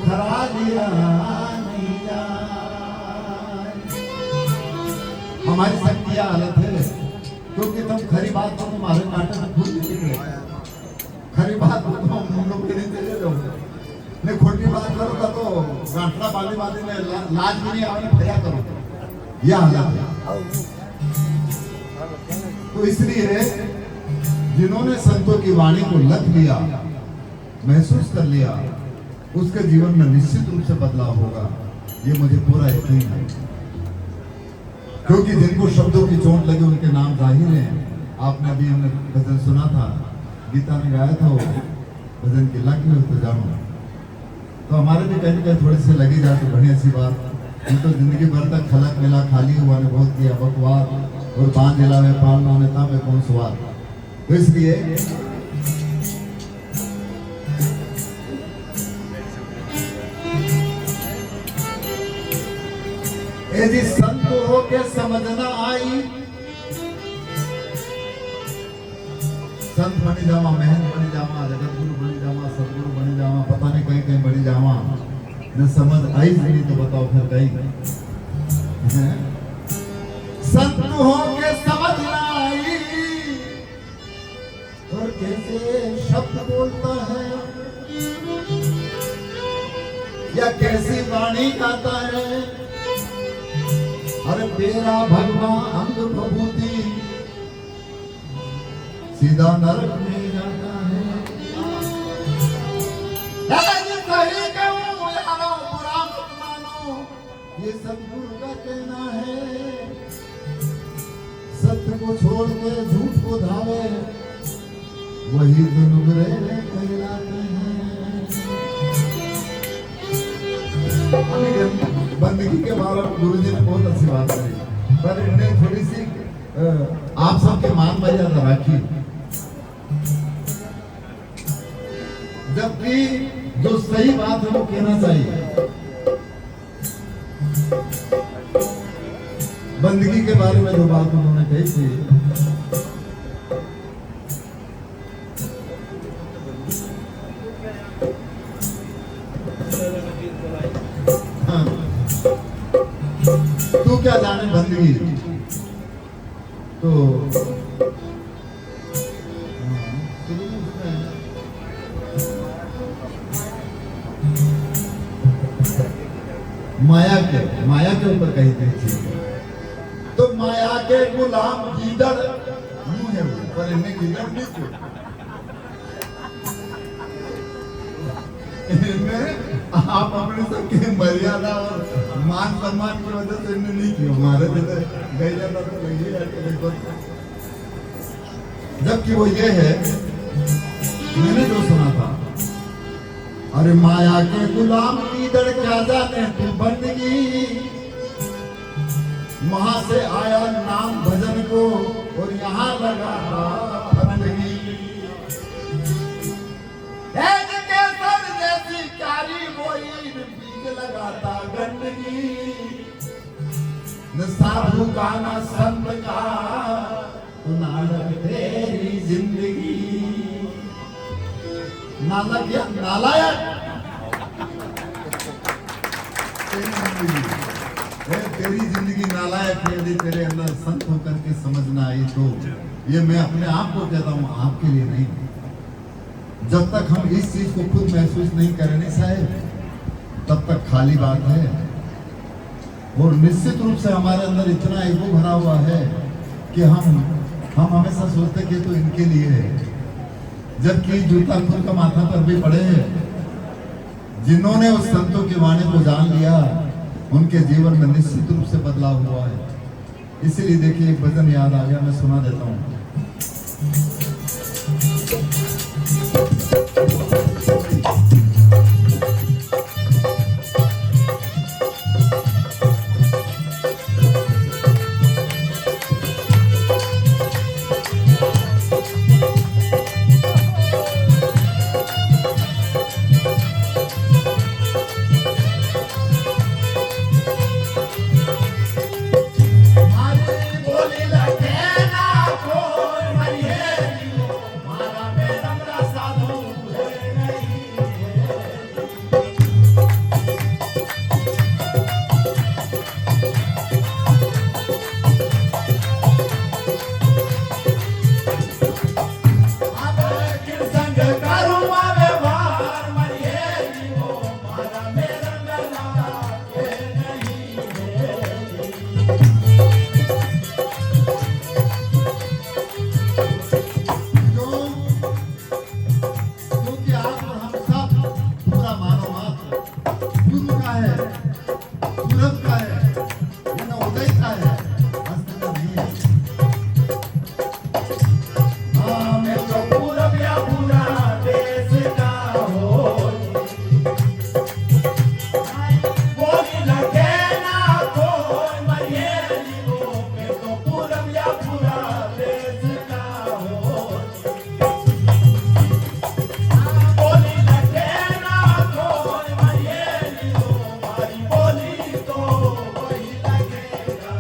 खरा लिया नहीं जाए। हमारी शक्ति यह हालत है क्योंकि तुम खरी बात तो तुम्हारे नाटक में खुद निकले, खरी बात तो तुम हम लोग के नहीं चले जाओ, नहीं खोटी बात करो तो गांठला बाली बाली में लाज भी नहीं आने भया करो, यह हालत है। तो इसलिए जिन्होंने संतों की वाणी को लख लिया, महसूस कर लिया, उसके जीवन में निश्चित रूप से बदलाव होगा, ये मुझे पूरा यकीन है। क्योंकि जिनको शब्दों की चोट लगी उनके नाम जाहिर हैं। आपने अभी हमने भजन सुना था, गीता में गाया था वो भजन की लगी हो तो जानो, तो हमारे भी कहीं कहीं थोड़ी सी लगी जाए तो बढ़िया सी बात। तो जिंदगी भर तक खलक मिला खाली हुआ ने बहुत किया बकवाद, और बांध जिला में पालना नेता में कौन स्वाद। तो इसलिए यदि संत हो के समझना आई, संत बनी जावा, महंत बनी जावा, जगत गुरु बनी जावा, सदगुरु बनी जावा, पता नहीं कहीं कहीं बनी जावा, न समझ आई नहीं तो बताओ फिर कहीं। संत हो के समझना आई, और कैसे शब्द बोलता है या कैसी वाणी गाता है, अरे तेरा भगवान अंग प्रभुति सीधा नरक में जाता है। सही कहूं यारो बुरा मत मानो, ये सतगुरु का कहना है। सत्य को छोड़ के झूठ को धावे, वही तो नुगरे कहलाते हैं। बंदगी के बारे में गुरु जी ने बहुत अच्छी बात करी, पर इन्हें थोड़ी सी आप सबके मान मर्यादा राखी। जबकि जो सही बात है वो कहना चाहिए। बंदगी के बारे में जो बात उन्होंने कही थी, तू क्या जाने बंदगी, तो माया के ऊपर कही गई थी। तो माया के गुलाम गीदड़ यूं है, पर इन्हें गीदड़ नहीं क्यों, आप अपने सबके मर्यादा और मान सम्मान की वजह से इन्हें नहीं किया, हमारे गई जाता तो लगी जाती। जबकि वो ये है, मैंने जो सुना था, अरे माया के गुलाम कीदड़ क्या जाने तू बंदगी, वहां से आया नाम भजन को और यहाँ लगा बंदगी। जैसी कारी वही बीज लगाता गंदगी, न साधु का न संत का तो नालक तेरी जिंदगी। नालक या नालायक तेरी जिंदगी नालायक है। यदि तेरे अंदर संत होकर के समझना आई तो ये मैं अपने आप को कहता हूँ, आपके लिए नहीं। जब तक हम इस चीज को खुद महसूस नहीं करेंगे साहब, तब तक खाली बात है। और निश्चित रूप से हमारे अंदर इतना ईगो भरा हुआ है कि हम हमेशा सोचते कि तो इनके लिए है, जबकि जूता खुद का माथा पर भी पड़े हैं। जिन्होंने उस संतों की वाणी को जान लिया, उनके जीवन में निश्चित रूप से बदलाव हुआ है। इसीलिए देखिए एक भजन याद आ गया, मैं सुना देता हूँ। बोली लगे ना को का है, पूरब का है, ये ना उदय का है, अस्त का नहीं है। हाँ मैं तो पूरब या पूरा देश का हो, बोली लगे ना कोई मरिएली हो, मैं तो पूरब या पूरा देश का हो। बोली लगे ना कोई मरिएली हो, मारी बोली तो वही लगेगा।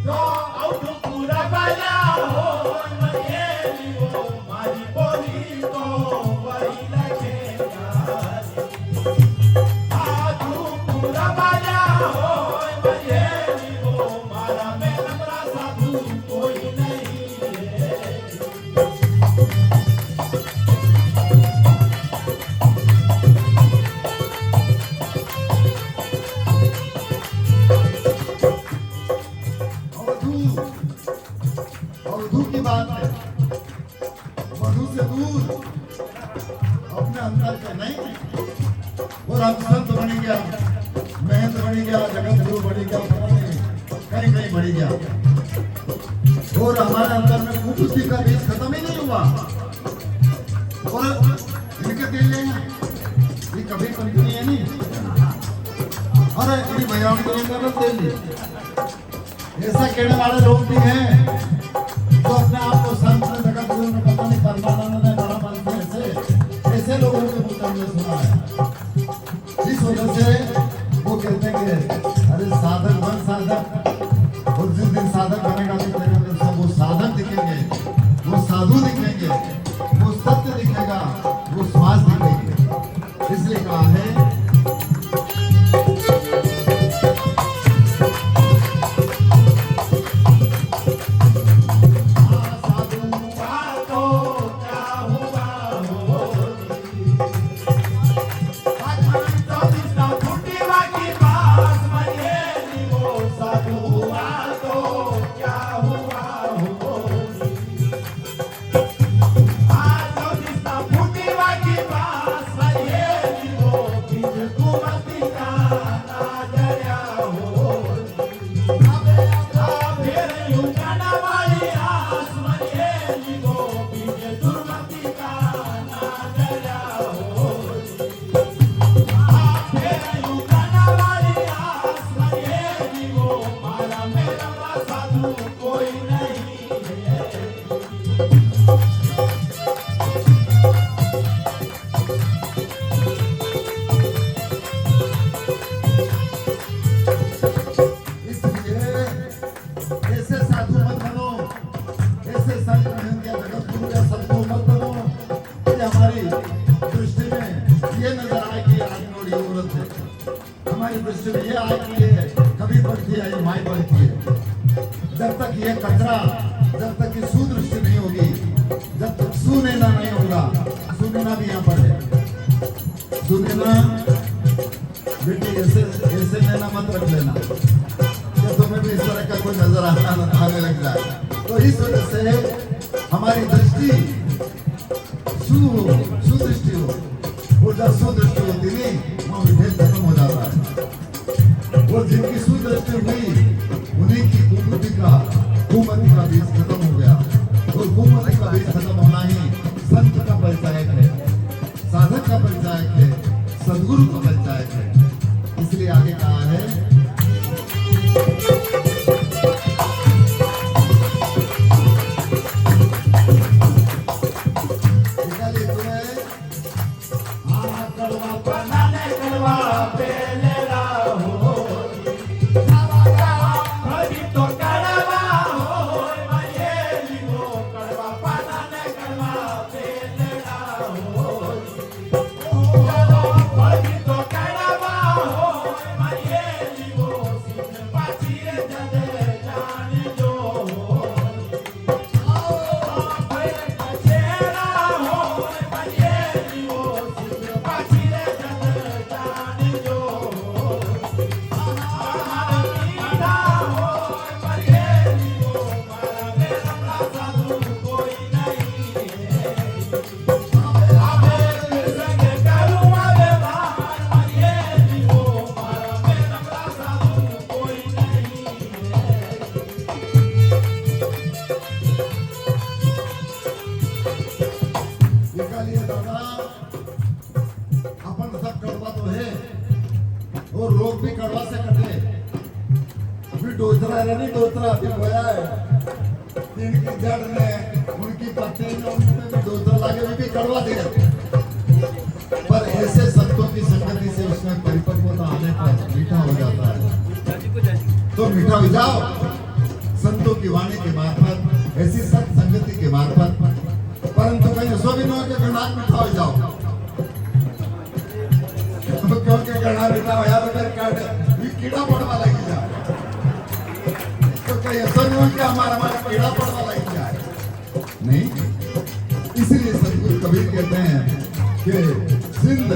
तो औ पूरा बजा हो मरिएली हो, मारी बोली तो वही लगेगा। आजू पूरा बजा हो मरिएली हो, मारा मेरा साधु कोई नहीं है। अवधू अवधू की बात है, मधु से दूर अपने अंदर के नहीं, और अब संत बन गया, महंत बन गया, जगत गुरु बन गया, कहीं कहीं बढ़ गया, और हमारे अंदर में कुबुद्धि का बीज खत्म ही नहीं हुआ। और इनके दिल में ये कभी कंपनी है नहीं, अरे इनकी भैया दिल ऐसा कहने वाले लोग भी हैं जो अपने आप को संत ने, जगत गुरु ने, पता नहीं परमानंद ने, बड़ा बनते ऐसे लोगों के मुख हमने सुना है। इस वजह से वो कहते हैं कि अरे साधक बन साधक, और जिस दिन साधक बनेगा तो तेरे अंदर सब वो साधक दिखेंगे, वो साधु दिखेंगे, वो सत्य दिखेगा, वो स्वास्थ्य दिखेंगे। इसलिए कहा है हमारी दृष्टि में ये आए कि ये कभी बढ़ती है, ये माई बढ़ती है। जब तक ये कचरा, जब तक की सुदृष्टि नहीं होगी, जब तक सुनैना नहीं होगा, सुनैना भी यहाँ पर है। सुनैना बेटी ऐसे नैना मत रख लेना कि तुम्हें भी इस तरह का कोई नजर आने लग जाए। तो इस वजह से हमारी दृष्टि सुदृष्टि हो, वो जब सुदृष्टि होती नहीं वो विभेद खत्म हो जाता है। वो जिनकी सुदृष्टि हुई उन्हीं की कुमति का बीज खत्म हो गया, और कुमति का बीज खत्म होना ही संत का परिचायक है, साधक का परिचायक है, सदगुरु का परिचायक है। इसलिए आगे कहा है लोग भी कड़वा से कटे। अभी डोजरा है नहीं, डोजरा अभी होया है, इनकी जड़ ने उनकी पत्ती ने उनमें भी डोजरा लगे भी कड़वा दिया। पर ऐसे संतों की संगति से उसमें परिपक्वता आने पर मीठा हो जाता है। तो मीठा हो जाओ संतों की वाणी के मार्फत, ऐसी सत संगति के मार्फत। परंतु कहीं ऐसा भी न हो कि गणात मीठा हो जाओ, क्योंकि गणा मीठा हो या तो फिर कीड़ा पड़वा लगी जाए। तो कहीं ऐसा नहीं हो कि हमारा कीड़ा पड़वा लगी जाए, नहीं। इसीलिए सतगुरु कबीर कहते हैं कि सिंध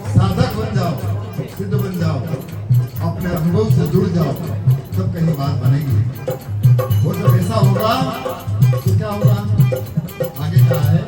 साधक बन जाओ, सिद्ध बन जाओ, अपने अनुभव से जुड़ जाओ, तब कहीं बात बनेगी। वो जब ऐसा होगा तो क्या होगा, आगे क्या है,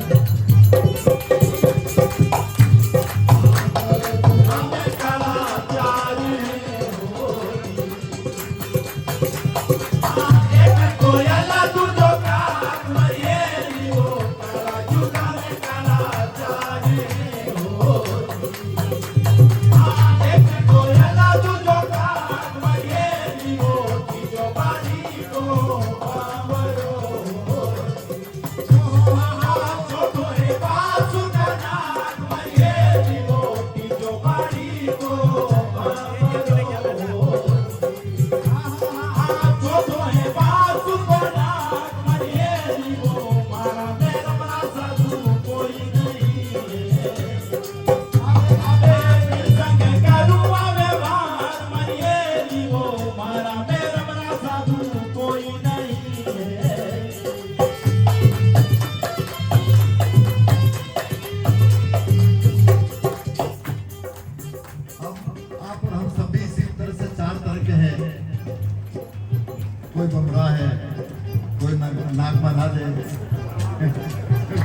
कोई बमरा है, कोई नाक बना दे,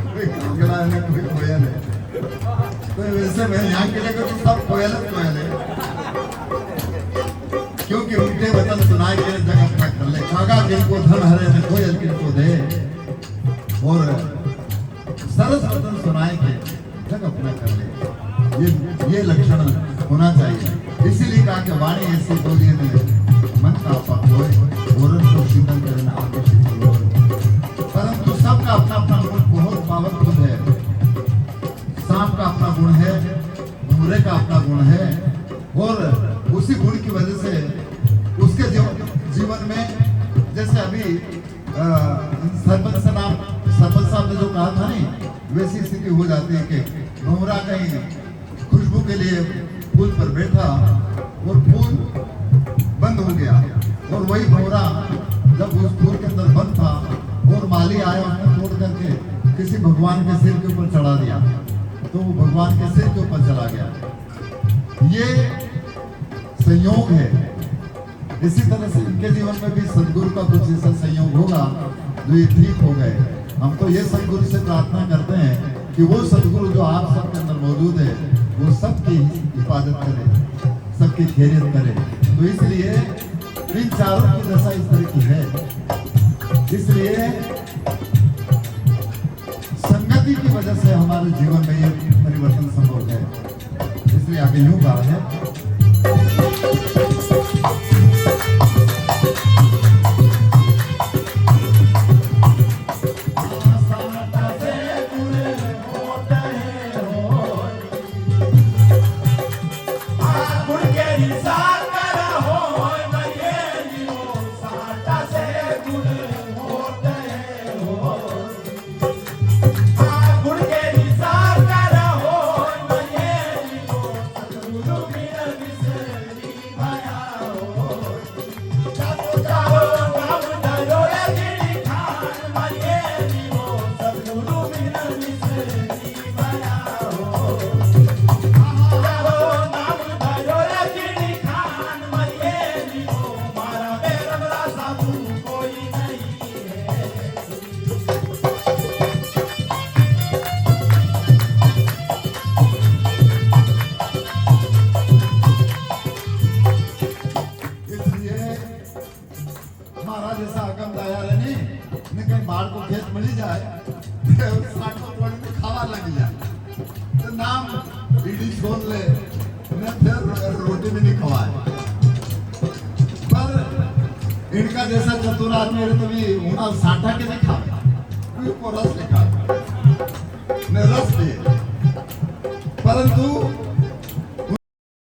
कोई कांगड़ा है, कोई कोयल है। तो वैसे मैं यहाँ के लिए तो सब कोयल है, क्योंकि उनके वचन सुनाए के जगह अपना कर ले। कागा किनको धन हरे ने कोयल किनको दे, और सरस वचन सुनाए के जगह अपना कर ले। ये लक्षण होना चाहिए। इसीलिए कहा कि वाणी ऐसी बोलिए में मन का पकोए और तो शीतल करना आगे शीतल हो। परंतु सबका अपना अपना गुण बहुत पावरफुल है। सांप का अपना गुण है, घोड़े का अपना गुण है, और उसी गुण की वजह से उसके जीवन में, जैसे अभी सरपंच साहब ने जो कहा था नहीं, वैसी स्थिति हो जाती है कि भंवरा कहीं खुशबू के लिए फूल पर बैठा और फूल बंद हो गया, और वही भंवरा जब उस फूल के अंदर बंद था और माली आया उसने तोड़ करके किसी भगवान के सिर के ऊपर चढ़ा दिया, तो वो भगवान के सिर के ऊपर चला गया। ये संयोग है। इसी तरह से इनके जीवन में भी सदगुरु का कुछ ऐसा संयोग होगा जो ये ठीक हो गए। हम तो ये सदगुरु से प्रार्थना करते हैं कि वो सदगुरु जो आप सबके अंदर मौजूद है, वो सबकी हिफाजत करे, सबकी खैरियत करे। तो इसलिए इन चारों की दशा इस तरह की है। इसलिए संगति की वजह से हमारे जीवन में ये परिवर्तन संभव है। इसलिए आगे यूं कहा है, बाढ़ को खेत मिली जाए तो खावा लग जाए, तो नाम बीड़ी छोड़ ले, फिर रोटी भी नहीं खवाए। इनका जैसा चतुर आदमी है तो भी उन्हें साठा के नहीं खा को रस नहीं खा ने रस दे परंतु